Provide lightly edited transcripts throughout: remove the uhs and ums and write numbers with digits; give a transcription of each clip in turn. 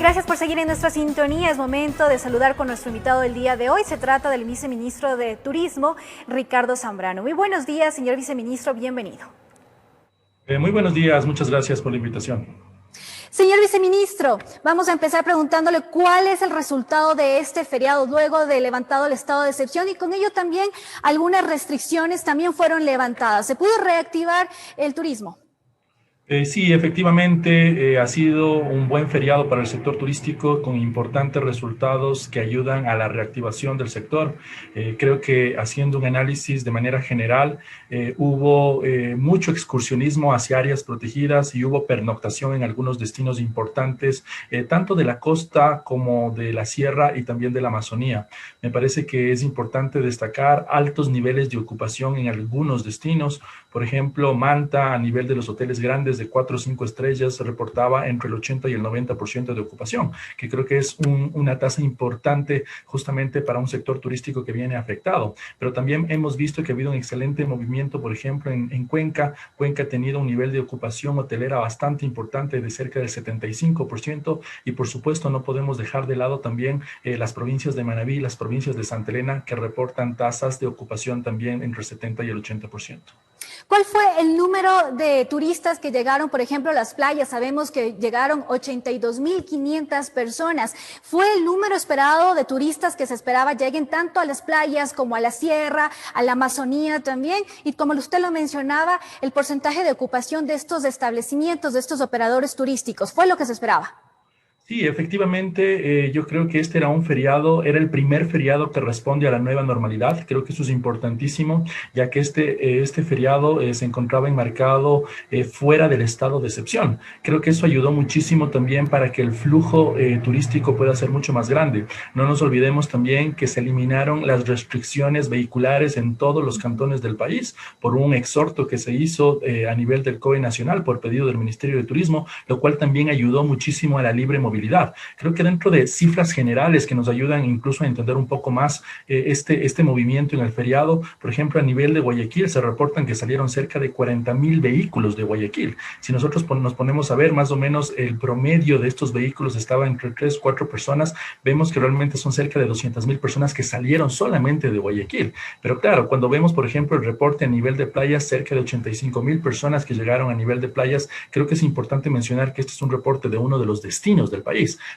Gracias por seguir en nuestra sintonía. Es momento de saludar con nuestro invitado del día de hoy. Se trata del viceministro de Turismo, Ricardo Zambrano. Muy buenos días, señor viceministro, bienvenido. Muy buenos días, muchas gracias por la invitación. Señor viceministro, vamos a empezar preguntándole cuál es el resultado de este feriado luego de levantado el estado de excepción y con ello también algunas restricciones también fueron levantadas. ¿Se pudo reactivar el turismo? Sí, efectivamente ha sido un buen feriado para el sector turístico con importantes resultados que ayudan a la reactivación del sector. Creo que haciendo un análisis de manera general, hubo mucho excursionismo hacia áreas protegidas y hubo pernoctación en algunos destinos importantes, tanto de la costa como de la sierra y también de la Amazonía. Me parece que es importante destacar altos niveles de ocupación en algunos destinos. Por ejemplo, Manta, a nivel de los hoteles grandes de 4 o 5 estrellas, se reportaba entre el 80 y el 90% de ocupación, que creo que es una tasa importante justamente para un sector turístico que viene afectado. Pero también hemos visto que ha habido un excelente movimiento, por ejemplo, en Cuenca. Cuenca ha tenido un nivel de ocupación hotelera bastante importante de cerca del 75% y, por supuesto, no podemos dejar de lado también las provincias de Manabí, las provincias de Santa Elena, que reportan tasas de ocupación también entre el 70 y el 80%. ¿Cuál fue el número de turistas que llegaron, por ejemplo, a las playas? Sabemos que llegaron 82.500 personas. ¿Fue el número esperado de turistas que se esperaba lleguen tanto a las playas como a la sierra, a la Amazonía también? Y como usted lo mencionaba, el porcentaje de ocupación de estos establecimientos, de estos operadores turísticos, ¿fue lo que se esperaba? Sí, efectivamente, yo creo que este era era el primer feriado que responde a la nueva normalidad. Creo que eso es importantísimo, ya que este feriado se encontraba enmarcado fuera del estado de excepción. Creo que eso ayudó muchísimo también para que el flujo turístico pueda ser mucho más grande. No nos olvidemos también que se eliminaron las restricciones vehiculares en todos los cantones del país por un exhorto que se hizo a nivel del COE nacional por pedido del Ministerio de Turismo, lo cual también ayudó muchísimo a la libre movilidad. Creo que dentro de cifras generales que nos ayudan incluso a entender un poco más este movimiento en el feriado, por ejemplo, a nivel de Guayaquil se reportan que salieron cerca de 40.000 vehículos de Guayaquil. Si nosotros nos ponemos a ver más o menos el promedio de estos vehículos estaba entre 3 o 4 personas, vemos que realmente son cerca de 200.000 personas que salieron solamente de Guayaquil. Pero claro, cuando vemos, por ejemplo, el reporte a nivel de playas, cerca de 85.000 personas que llegaron a nivel de playas, creo que es importante mencionar que este es un reporte de uno de los destinos del país.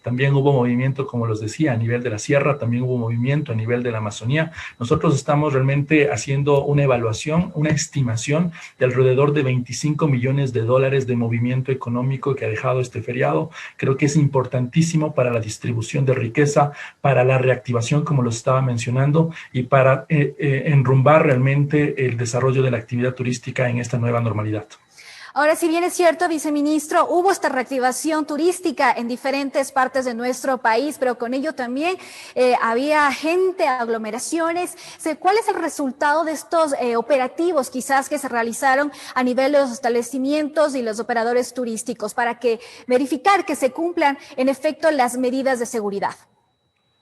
También hubo movimiento, como les decía, a nivel de la sierra, también hubo movimiento a nivel de la Amazonía. Nosotros estamos realmente haciendo una evaluación, una estimación de alrededor de $25 millones de movimiento económico que ha dejado este feriado. Creo que es importantísimo para la distribución de riqueza, para la reactivación, como lo estaba mencionando, y para enrumbar realmente el desarrollo de la actividad turística en esta nueva normalidad. Ahora, si bien es cierto, viceministro, hubo esta reactivación turística en diferentes partes de nuestro país, pero con ello también había gente, aglomeraciones. ¿Cuál es el resultado de estos operativos quizás que se realizaron a nivel de los establecimientos y los operadores turísticos para verificar que se cumplan en efecto las medidas de seguridad?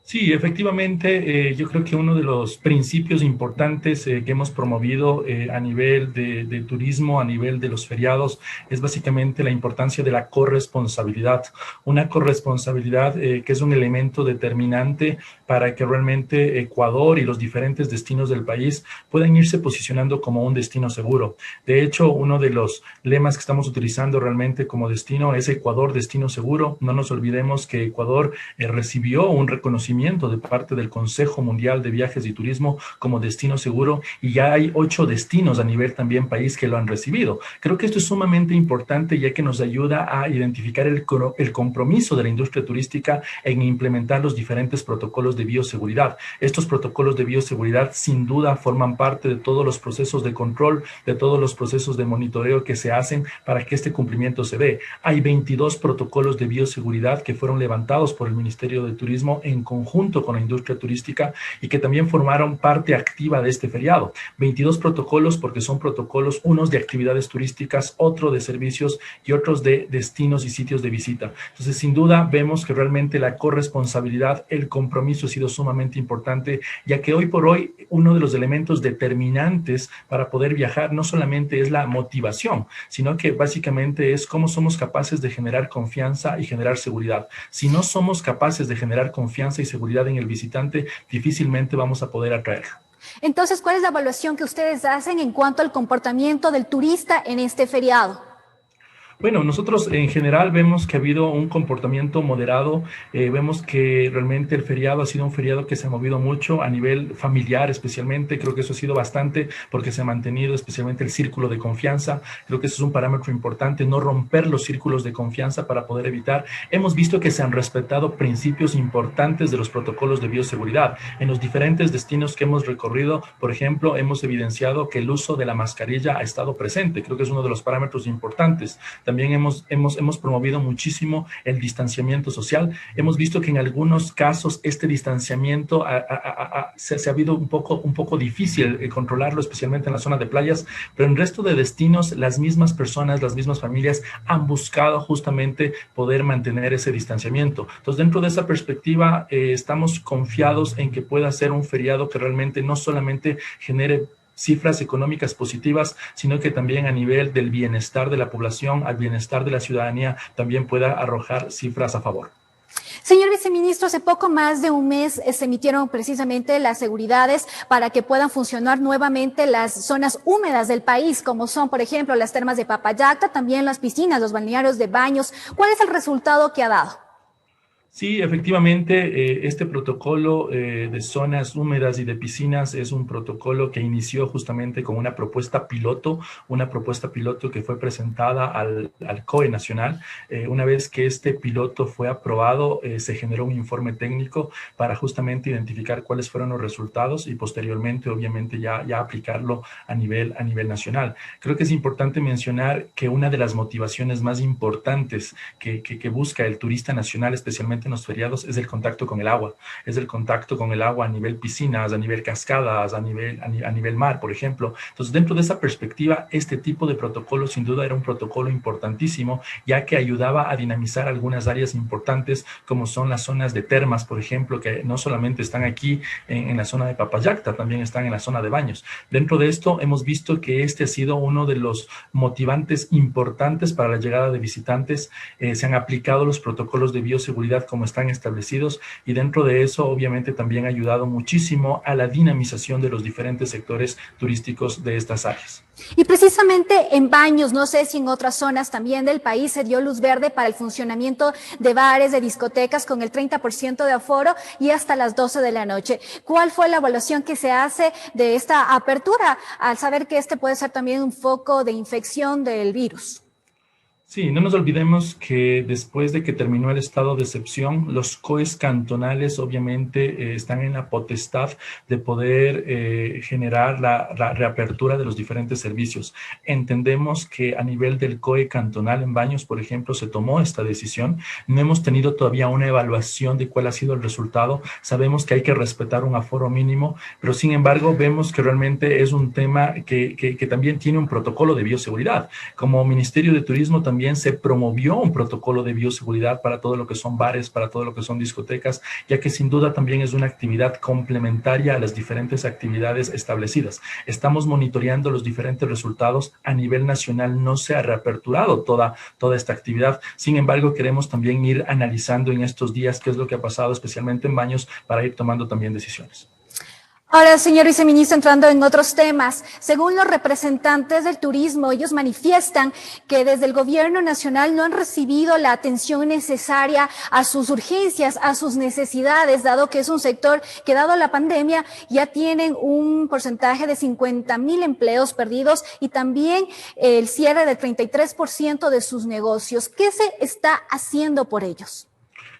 Sí, efectivamente, yo creo que uno de los principios importantes que hemos promovido a nivel de turismo, a nivel de los feriados, es básicamente la importancia de la corresponsabilidad. Una corresponsabilidad que es un elemento determinante para que realmente Ecuador y los diferentes destinos del país puedan irse posicionando como un destino seguro. De hecho, uno de los lemas que estamos utilizando realmente como destino es Ecuador Destino Seguro. No nos olvidemos que Ecuador recibió un reconocimiento de parte del Consejo Mundial de Viajes y Turismo como destino seguro y ya hay 8 destinos a nivel también país que lo han recibido. Creo que esto es sumamente importante ya que nos ayuda a identificar el compromiso de la industria turística en implementar los diferentes protocolos de bioseguridad. Estos protocolos de bioseguridad sin duda forman parte de todos los procesos de control, de todos los procesos de monitoreo que se hacen para que este cumplimiento se dé. Hay 22 protocolos de bioseguridad que fueron levantados por el Ministerio de Turismo en conjunto conjunto con la industria turística y que también formaron parte activa de este feriado. 22 protocolos, porque son protocolos, unos de actividades turísticas, otro de servicios y otros de destinos y sitios de visita. Entonces, sin duda, vemos que realmente la corresponsabilidad, el compromiso ha sido sumamente importante, ya que hoy por hoy uno de los elementos determinantes para poder viajar no solamente es la motivación, sino que básicamente es cómo somos capaces de generar confianza y generar seguridad. Si no somos capaces de generar confianza y seguridad en el visitante, difícilmente vamos a poder atraerlo. Entonces, ¿cuál es la evaluación que ustedes hacen en cuanto al comportamiento del turista en este feriado? Bueno, nosotros en general vemos que ha habido un comportamiento moderado, vemos que realmente el feriado ha sido un feriado que se ha movido mucho a nivel familiar especialmente, creo que eso ha sido bastante porque se ha mantenido especialmente el círculo de confianza, creo que eso es un parámetro importante, no romper los círculos de confianza para poder evitar. Hemos visto que se han respetado principios importantes de los protocolos de bioseguridad. En los diferentes destinos que hemos recorrido, por ejemplo, hemos evidenciado que el uso de la mascarilla ha estado presente, creo que es uno de los parámetros importantes. También hemos promovido muchísimo el distanciamiento social. Hemos visto que en algunos casos este distanciamiento se ha habido un poco difícil controlarlo, especialmente en la zona de playas, pero en el resto de destinos las mismas personas, las mismas familias han buscado justamente poder mantener ese distanciamiento. Entonces, dentro de esa perspectiva, estamos confiados en que pueda ser un feriado que realmente no solamente genere cifras económicas positivas, sino que también a nivel del bienestar de la población, al bienestar de la ciudadanía, también pueda arrojar cifras a favor. Señor viceministro, hace poco más de un mes se emitieron precisamente las seguridades para que puedan funcionar nuevamente las zonas húmedas del país, como son, por ejemplo, las termas de Papayacta, también las piscinas, los balnearios de baños. ¿Cuál es el resultado que ha dado? Sí, efectivamente, este protocolo de zonas húmedas y de piscinas es un protocolo que inició justamente con una propuesta piloto que fue presentada al COE nacional. Una vez que este piloto fue aprobado, se generó un informe técnico para justamente identificar cuáles fueron los resultados y posteriormente, obviamente, ya aplicarlo a nivel nacional. Creo que es importante mencionar que una de las motivaciones más importantes que busca el turista nacional, especialmente en los feriados, es el contacto con el agua. Es el contacto con el agua a nivel piscinas, a nivel cascadas, a nivel mar, por ejemplo. Entonces, dentro de esa perspectiva, este tipo de protocolo sin duda era un protocolo importantísimo, ya que ayudaba a dinamizar algunas áreas importantes, como son las zonas de termas, por ejemplo, que no solamente están aquí en la zona de Papayacta, también están en la zona de baños. Dentro de esto, hemos visto que este ha sido uno de los motivantes importantes para la llegada de visitantes. Se han aplicado los protocolos de bioseguridad como están establecidos y dentro de eso obviamente también ha ayudado muchísimo a la dinamización de los diferentes sectores turísticos de estas áreas. Y precisamente en baños, no sé si en otras zonas también del país se dio luz verde para el funcionamiento de bares, de discotecas con el 30% de aforo y hasta las 12 de la noche. ¿Cuál fue la evaluación que se hace de esta apertura al saber que este puede ser también un foco de infección del virus? Sí, no nos olvidemos que después de que terminó el estado de excepción, los COEs cantonales obviamente están en la potestad de poder generar la reapertura de los diferentes servicios. Entendemos que a nivel del COE cantonal en baños, por ejemplo, se tomó esta decisión. No hemos tenido todavía una evaluación de cuál ha sido el resultado. Sabemos que hay que respetar un aforo mínimo, pero sin embargo vemos que realmente es un tema que también tiene un protocolo de bioseguridad. Como Ministerio de Turismo también se promovió un protocolo de bioseguridad para todo lo que son bares, para todo lo que son discotecas, ya que sin duda también es una actividad complementaria a las diferentes actividades establecidas. Estamos monitoreando los diferentes resultados. A nivel nacional no se ha reaperturado toda esta actividad. Sin embargo, queremos también ir analizando en estos días qué es lo que ha pasado, especialmente en baños, para ir tomando también decisiones. Ahora, señor viceministro, entrando en otros temas, según los representantes del turismo, ellos manifiestan que desde el gobierno nacional no han recibido la atención necesaria a sus urgencias, a sus necesidades, dado que es un sector que, dado la pandemia, ya tienen un porcentaje de 50,000 empleos perdidos y también el cierre del 33% de sus negocios. ¿Qué se está haciendo por ellos?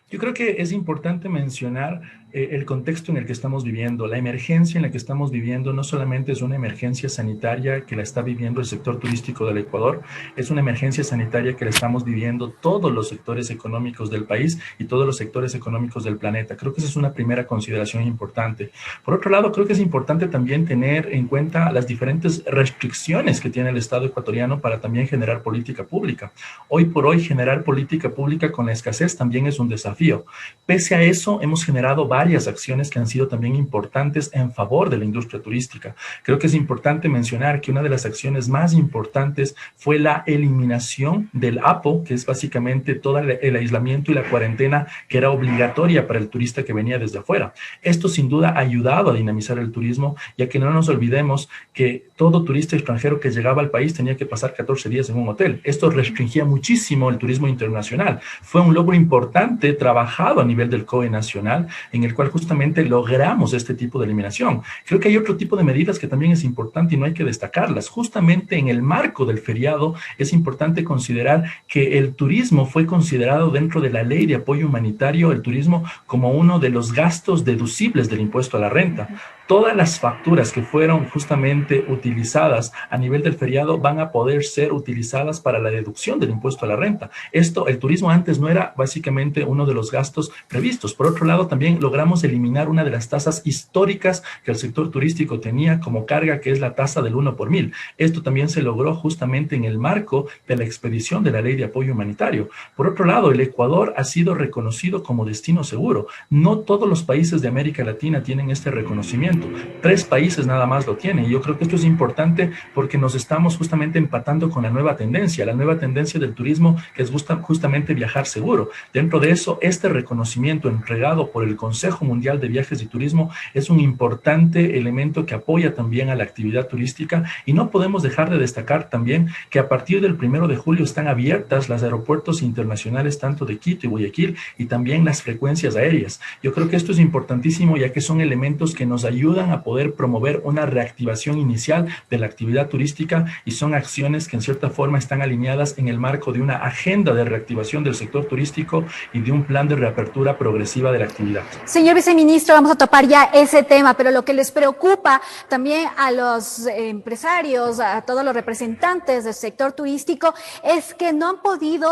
Yo creo que es importante mencionar el contexto en el que estamos viviendo, la emergencia en la que estamos viviendo no solamente es una emergencia sanitaria que la está viviendo el sector turístico del Ecuador, es una emergencia sanitaria que la estamos viviendo todos los sectores económicos del país y todos los sectores económicos del planeta. Creo que esa es una primera consideración importante. Por otro lado, creo que es importante también tener en cuenta las diferentes restricciones que tiene el Estado ecuatoriano para también generar política pública. Hoy por hoy, generar política pública con la escasez también es un desafío. Pese a eso, hemos generado varias acciones que han sido también importantes en favor de la industria turística. Creo que es importante mencionar que una de las acciones más importantes fue la eliminación del APO, que es básicamente todo el aislamiento y la cuarentena que era obligatoria para el turista que venía desde afuera. Esto sin duda ha ayudado a dinamizar el turismo, ya que no nos olvidemos que todo turista extranjero que llegaba al país tenía que pasar 14 días en un hotel. Esto restringía muchísimo el turismo internacional. Fue un logro importante trabajado a nivel del COE nacional, en el cual justamente logramos este tipo de eliminación. Creo que hay otro tipo de medidas que también es importante y no hay que destacarlas. Justamente en el marco del feriado es importante considerar que el turismo fue considerado dentro de la ley de apoyo humanitario, el turismo como uno de los gastos deducibles del impuesto a la renta. Todas las facturas que fueron justamente utilizadas a nivel del feriado van a poder ser utilizadas para la deducción del impuesto a la renta. Esto, el turismo antes no era básicamente uno de los gastos previstos. Por otro lado, también logramos eliminar una de las tasas históricas que el sector turístico tenía como carga, que es la tasa del 1 por 1000. Esto también se logró justamente en el marco de la expedición de la ley de apoyo humanitario. Por otro lado, el Ecuador ha sido reconocido como destino seguro. No todos los países de América Latina tienen este reconocimiento. 3 países nada más lo tienen. Y yo creo que esto es importante porque nos estamos justamente empatando con la nueva tendencia del turismo, que es justamente viajar seguro. Dentro de eso, este reconocimiento entregado por el Consejo Mundial de Viajes y Turismo es un importante elemento que apoya también a la actividad turística, y no podemos dejar de destacar también que a partir del 1 de julio están abiertas los aeropuertos internacionales tanto de Quito y Guayaquil, y también las frecuencias aéreas. Yo creo que esto es importantísimo, ya que son elementos que nos ayudan a poder promover una reactivación inicial de la actividad turística, y son acciones que en cierta forma están alineadas en el marco de una agenda de reactivación del sector turístico y de un plan de reapertura progresiva de la actividad. Señor viceministro, vamos a topar ya ese tema, pero lo que les preocupa también a los empresarios, a todos los representantes del sector turístico, es que no han podido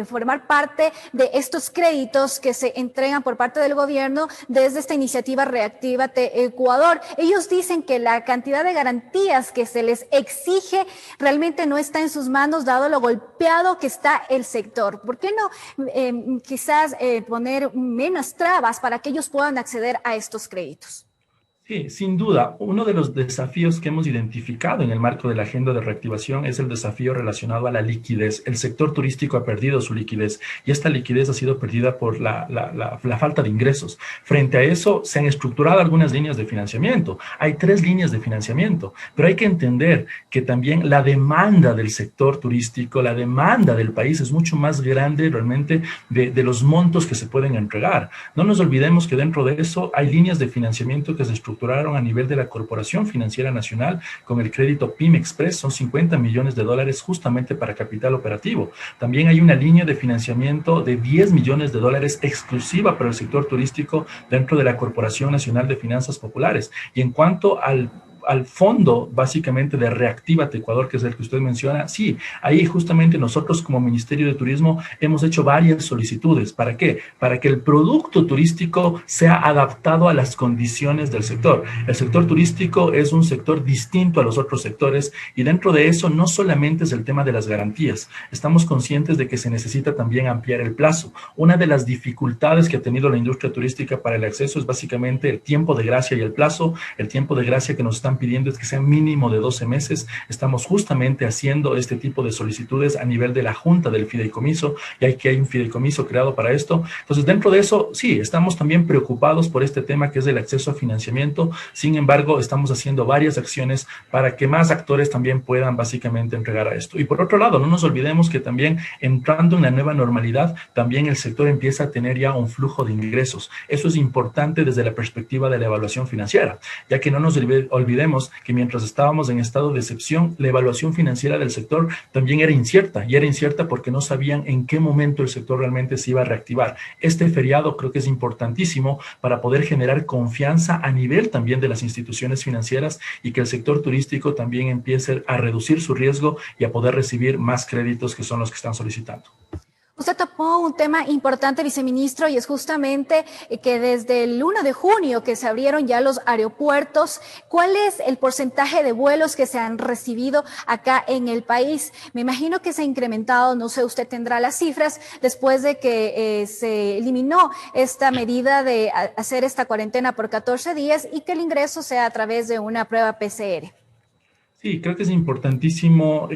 formar parte de estos créditos que se entregan por parte del gobierno desde esta iniciativa Reactívate Ecuador. Ellos dicen que la cantidad de garantías que se les exige realmente no está en sus manos, dado lo golpeado que está el sector. ¿Por qué no quizás poner menos trabas para que ellos puedan acceder a estos créditos? Sí, sin duda, uno de los desafíos que hemos identificado en el marco de la agenda de reactivación es el desafío relacionado a la liquidez. El sector turístico ha perdido su liquidez, y esta liquidez ha sido perdida por la falta de ingresos. Frente a eso, se han estructurado algunas líneas de financiamiento. Hay 3 líneas de financiamiento, pero hay que entender que también la demanda del sector turístico, la demanda del país es mucho más grande realmente de los montos que se pueden entregar. No nos olvidemos que dentro de eso hay líneas de financiamiento que se estructuraron a nivel de la Corporación Financiera Nacional con el crédito PYME Express. Son $50 millones justamente para capital operativo. También hay una línea de financiamiento de $10 millones exclusiva para el sector turístico dentro de la Corporación Nacional de Finanzas Populares. Y en cuanto al fondo básicamente de Reactívate Ecuador, que es el que usted menciona, sí, ahí justamente nosotros como Ministerio de Turismo hemos hecho varias solicitudes. ¿Para qué? Para que el producto turístico sea adaptado a las condiciones del sector. El sector turístico es un sector distinto a los otros sectores, y dentro de eso no solamente es el tema de las garantías. Estamos conscientes de que se necesita también ampliar el plazo. Una de las dificultades que ha tenido la industria turística para el acceso es básicamente el tiempo de gracia y el plazo. El tiempo de gracia que nos están pidiendo es que sea mínimo de 12 meses. Estamos justamente haciendo este tipo de solicitudes a nivel de la Junta del Fideicomiso, y que hay un fideicomiso creado para esto. Entonces, dentro de eso, sí, estamos también preocupados por este tema que es el acceso a financiamiento. Sin embargo, estamos haciendo varias acciones para que más actores también puedan básicamente entregar a esto. Y por otro lado, no nos olvidemos que también entrando en la nueva normalidad, también el sector empieza a tener ya un flujo de ingresos. Eso es importante desde la perspectiva de la evaluación financiera, ya que no nos olvidemos olvidemos que mientras estábamos en estado de excepción, la evaluación financiera del sector también era incierta, y era incierta porque no sabían en qué momento el sector realmente se iba a reactivar. Este feriado creo que es importantísimo para poder generar confianza a nivel también de las instituciones financieras y que el sector turístico también empiece a reducir su riesgo y a poder recibir más créditos que son los que están solicitando. Usted topó un tema importante, viceministro, y es justamente que desde el 1 de junio que se abrieron ya los aeropuertos, ¿cuál es el porcentaje de vuelos que se han recibido acá en el país? Me imagino que se ha incrementado, no sé, usted tendrá las cifras, después de que se eliminó esta medida de hacer esta cuarentena por 14 días y que el ingreso sea a través de una prueba PCR. Sí, creo que es importantísimo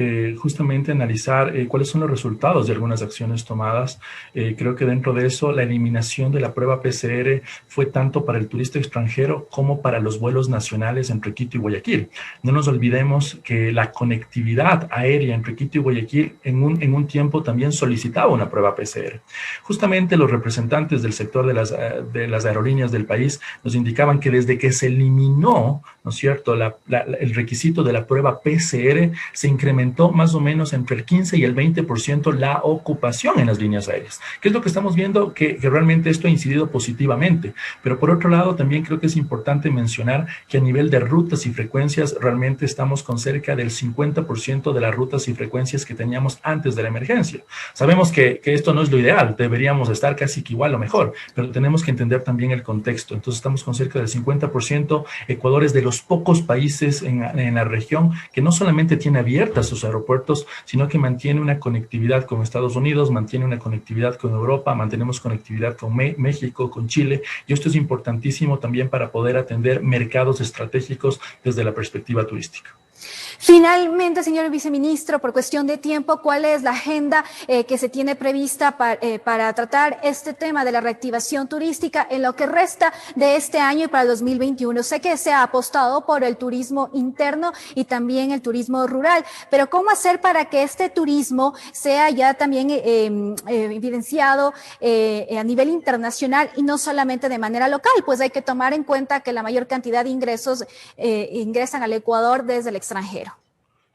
justamente analizar cuáles son los resultados de algunas acciones tomadas. Creo que dentro de eso la eliminación de la prueba PCR fue tanto para el turista extranjero como para los vuelos nacionales entre Quito y Guayaquil. No nos olvidemos que la conectividad aérea entre Quito y Guayaquil en un tiempo también solicitaba una prueba PCR. Justamente los representantes del sector de las aerolíneas del país nos indicaban que desde que se eliminó, ¿no es cierto?, el requisito de la prueba PCR, se incrementó más o menos entre el 15 y el 20% la ocupación en las líneas aéreas. ¿Qué es lo que estamos viendo? Que realmente esto ha incidido positivamente. Pero por otro lado, también creo que es importante mencionar que a nivel de rutas y frecuencias, realmente estamos con cerca del 50% de las rutas y frecuencias que teníamos antes de la emergencia. Sabemos que esto no es lo ideal, deberíamos estar casi que igual o mejor, pero tenemos que entender también el contexto. Entonces estamos con cerca del 50%. Ecuador es de los pocos países en la región que no solamente tiene abiertas sus aeropuertos, sino que mantiene una conectividad con Estados Unidos, mantiene una conectividad con Europa, mantenemos conectividad con México, con Chile, y esto es importantísimo también para poder atender mercados estratégicos desde la perspectiva turística. Finalmente, señor viceministro, por cuestión de tiempo, ¿cuál es la agenda que se tiene prevista para tratar este tema de la reactivación turística en lo que resta de este año y para el 2021? Sé que se ha apostado por el turismo interno y también el turismo rural, pero ¿cómo hacer para que este turismo sea ya también evidenciado a nivel internacional y no solamente de manera local? Pues hay que tomar en cuenta que la mayor cantidad de ingresos ingresan al Ecuador desde el extranjero.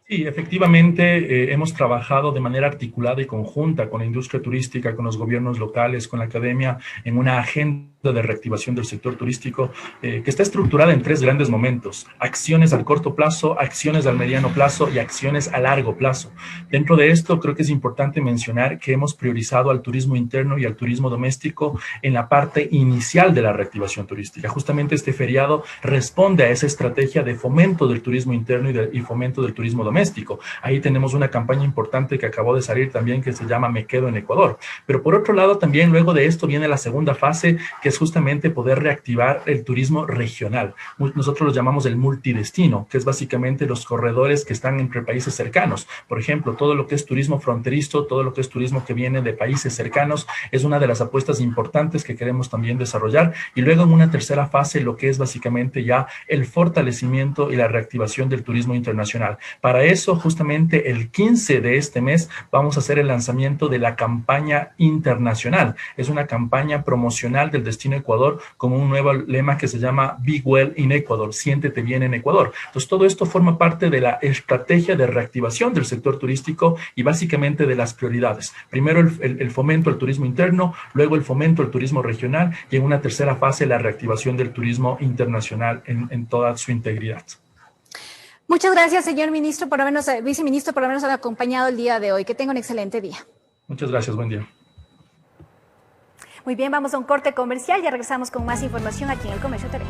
Sí, efectivamente, hemos trabajado de manera articulada y conjunta con la industria turística, con los gobiernos locales, con la academia, en una agenda de reactivación del sector turístico que está estructurada en 3 grandes momentos: acciones al corto plazo, acciones al mediano plazo y acciones a largo plazo. Dentro de esto, creo que es importante mencionar que hemos priorizado al turismo interno y al turismo doméstico en la parte inicial de la reactivación turística. Justamente este feriado responde a esa estrategia de fomento del turismo interno y fomento del turismo doméstico. Ahí tenemos una campaña importante que acabó de salir también, que se llama Me Quedo en Ecuador. Pero por otro lado, también luego de esto viene la segunda fase, que es justamente poder reactivar el turismo regional. Nosotros lo llamamos el multidestino, que es básicamente los corredores que están entre países cercanos. Por ejemplo, todo lo que es turismo fronterizo, todo lo que es turismo que viene de países cercanos, es una de las apuestas importantes que queremos también desarrollar. Y luego en una tercera fase, lo que es básicamente ya el fortalecimiento y la reactivación del turismo internacional. Para eso, justamente el 15 de este mes, vamos a hacer el lanzamiento de la campaña internacional. Es una campaña promocional del Destino Ecuador con un nuevo lema que se llama Be Well in Ecuador, siéntete bien en Ecuador. Entonces, todo esto forma parte de la estrategia de reactivación del sector turístico y básicamente de las prioridades. Primero el fomento al turismo interno, luego el fomento al turismo regional y en una tercera fase la reactivación del turismo internacional en toda su integridad. Muchas gracias, señor ministro, viceministro, por habernos acompañado el día de hoy. Que tenga un excelente día. Muchas gracias, buen día. Muy bien, vamos a un corte comercial y regresamos con más información aquí en El Comercio TV.